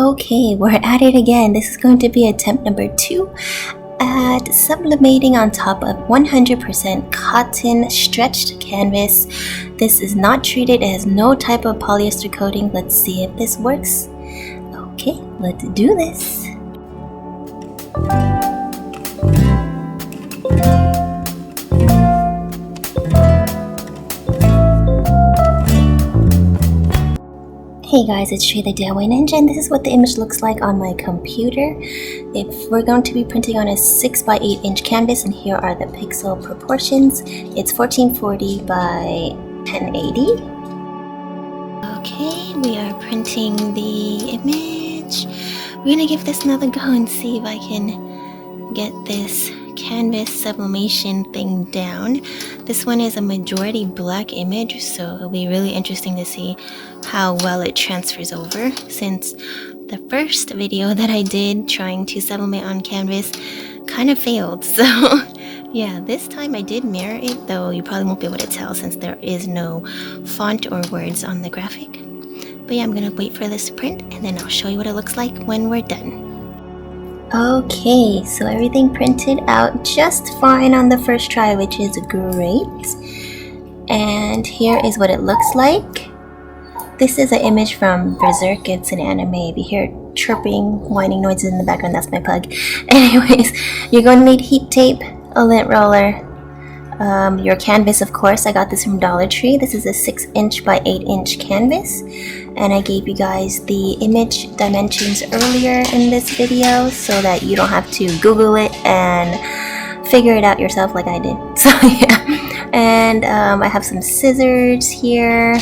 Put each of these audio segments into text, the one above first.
Okay, we're at it again. This is going to be attempt number 2 at sublimating on top of 100% cotton stretched canvas. This is not treated, it has no type of polyester coating. Let's see if this works. Okay, let's do this. Hey guys, it's Shay the DIY Ninja, and this is what the image looks like on my computer. If we're going to be printing on a 6x8 inch canvas, and here are the pixel proportions. It's 1440 by 1080. Okay, we are printing the image. We're gonna give this another go and see if I can get this canvas sublimation thing down. This one is a majority black image, so it'll be really interesting to see how well it transfers over, since the first video that I did trying to sublimate on canvas kind of failed. So yeah, this time I did mirror it, though you probably won't be able to tell since there is no font or words on the graphic. But yeah, I'm gonna wait for this to print and then I'll show you what it looks like when we're done. Okay, so everything printed out just fine on the first try, which is great. And here is what it looks like. This is an image from Berserk. It's an anime. If you hear chirping, whining noises in the background, that's my pug. Anyways, you're going to need heat tape, a lint roller, your canvas, of course. I got this from Dollar Tree. This is a 6 inch by 8 inch canvas, and I gave you guys the image dimensions earlier in this video so that you don't have to Google it and figure it out yourself like I did. So yeah, and I have some scissors here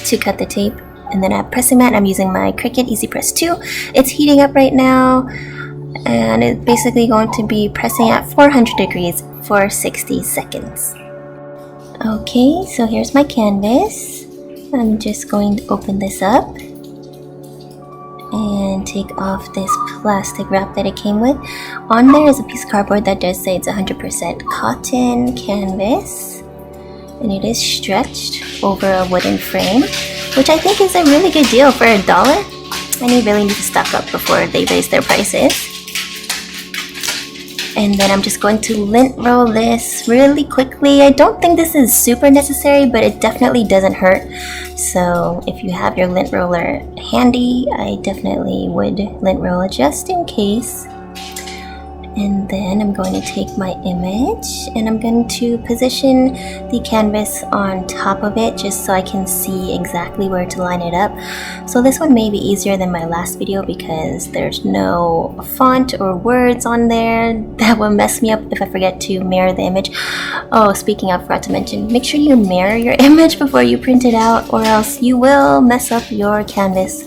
to cut the tape, and then I have pressing mat. I'm using my Cricut Easy Press 2. It's heating up right now, and it's basically going to be pressing at 400 degrees for 60 seconds. Okay, so here's my canvas. I'm just going to open this up and take off this plastic wrap that it came with. On there is a piece of cardboard that does say it's 100% cotton canvas, and it is stretched over a wooden frame, which I think is a really good deal for $1. And you really need to stock up before they raise their prices. And then I'm just going to lint roll this really quickly. I don't think this is super necessary, but it definitely doesn't hurt. So if you have your lint roller handy, I definitely would lint roll it just in case. And then I'm going to take my image and I'm going to position the canvas on top of it just so I can see exactly where to line it up. So this one may be easier than my last video because there's no font or words on there. That will mess me up if I forget to mirror the image. Oh, speaking of, forgot to mention, make sure you mirror your image before you print it out, or else you will mess up your canvas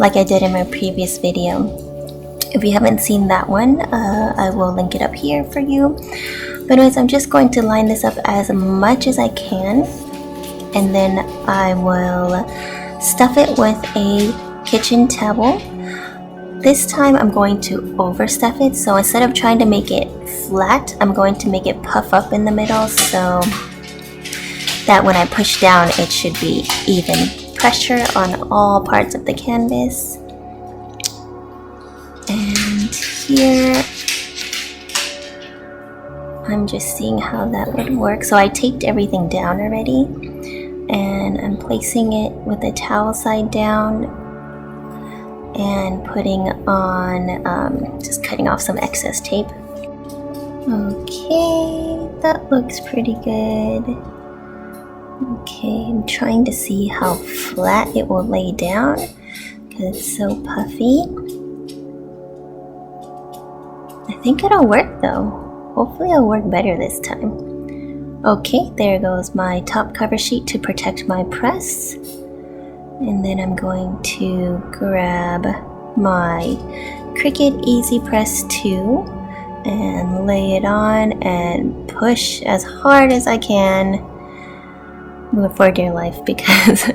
like I did in my previous video. If you haven't seen that one, I will link it up here for you. But anyways, I'm just going to line this up as much as I can, and then I will stuff it with a kitchen towel. This time I'm going to overstuff it, so instead of trying to make it flat, I'm going to make it puff up in the middle so that when I push down it should be even pressure on all parts of the canvas. And here I'm just seeing how that would work. So I taped everything down already, and I'm placing it with the towel side down and putting on, just cutting off some excess tape. Okay, that looks pretty good. Okay, I'm trying to see how flat it will lay down because it's so puffy. I think it'll work though. Hopefully it'll work better this time. Okay, there goes my top cover sheet to protect my press. And then I'm going to grab my Cricut Easy Press 2 and lay it on and push as hard as I can for dear life, because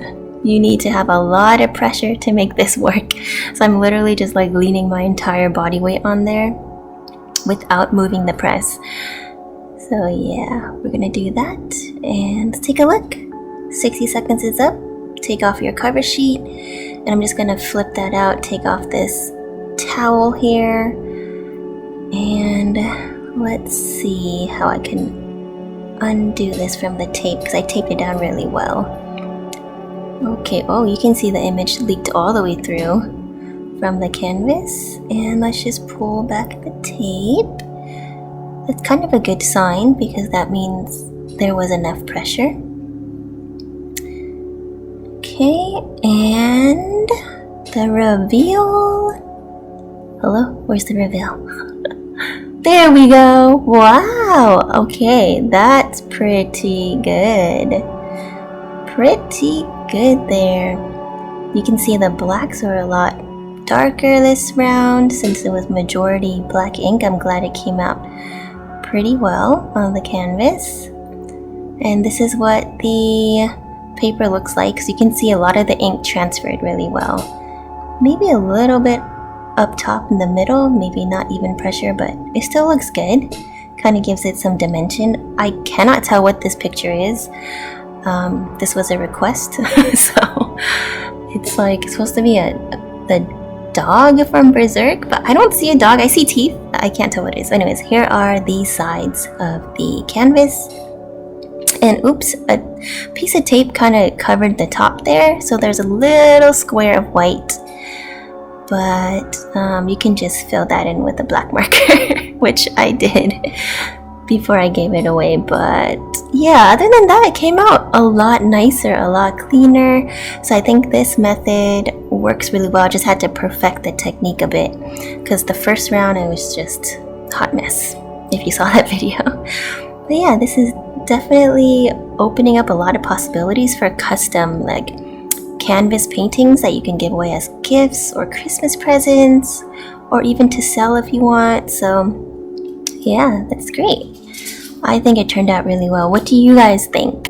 you need to have a lot of pressure to make this work. So I'm literally just like leaning my entire body weight on there without moving the press. So yeah, we're gonna do that and let's take a look. 60 seconds is up. Take off your cover sheet And I'm just gonna flip that out, take off this towel here, and let's see how I can undo this from the tape, because I taped it down really well. Okay, oh, you can see the image leaked all the way through from the canvas. And let's just pull back the tape. It's kind of a good sign because that means there was enough pressure. Okay, and the reveal. Hello, where's the reveal? There we go. Wow. Okay, that's pretty good. Pretty good there. You can see the blacks are a lot darker this round since it was majority black ink. I'm glad it came out pretty well on the canvas. And this is what the paper looks like. So you can see a lot of the ink transferred really well. Maybe a little bit up top in the middle, maybe not even pressure, but it still looks good. Kind of gives it some dimension. I cannot tell what this picture is. This was a request, so it's like it's supposed to be the dog from Berserk, but I don't see a dog. I see teeth. I can't tell what it is. Anyways, here are the sides of the canvas. And oops, a piece of tape kind of covered the top there, so there's a little square of white. But you can just fill that in with a black marker, which I did before I gave it away. But yeah, other than that, it came out a lot nicer, a lot cleaner. So I think this method works really well. I just had to perfect the technique a bit because the first round it was just a hot mess, if you saw that video. But yeah, this is definitely opening up a lot of possibilities for custom like canvas paintings that you can give away as gifts or Christmas presents, or even to sell if you want. So yeah, that's great. I think it turned out really well. What do you guys think?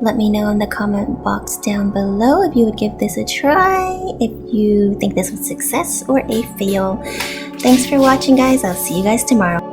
Let me know in the comment box down below if you would give this a try, if you think this was a success or a fail. Thanks for watching, guys. I'll see you guys tomorrow.